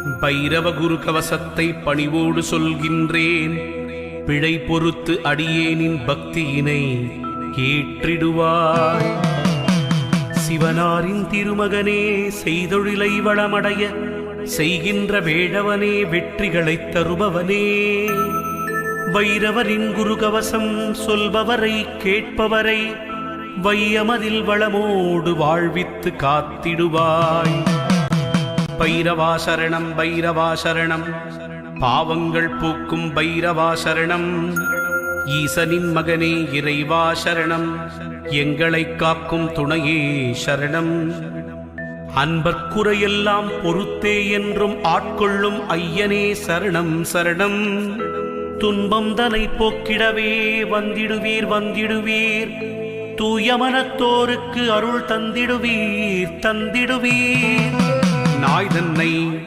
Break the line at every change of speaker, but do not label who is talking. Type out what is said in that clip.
பைரவ குரு கவசத்தை பணிவோடு சொல்கின்றேன். பிழை பொறுத்து அடியேனின் பக்தியினை ஏற்றிடுவாய். சிவனாரின் திருமகனே, செய்தொழிலை வளமடைய செய்கின்ற வேடவனே, வெற்றிகளைத் தருபவனே, பைரவரின் குருகவசம் சொல்பவரை கேட்பவரை வையமதில் வளமோடு வாழ்வித்து காத்திடுவாய். பைரவாசரணம் பைரவாசரணம், பாவங்கள் போக்கும் பைரவாசரணம். ஈசனின் மகனே இறைவா சரணம், எங்களை காக்கும் துணையே சரணம். அன்பர்க்குறையெல்லாம் பொறுத்தே என்றும் ஆட்கொள்ளும் ஐயனே சரணம் சரணம். துன்பம் தனை போக்கிடவே வந்திடுவீர் வந்திடுவீர், தூய மனத்தோருக்கு அருள் தந்திடுவீர் தந்திடுவீர். நாய் தன்னை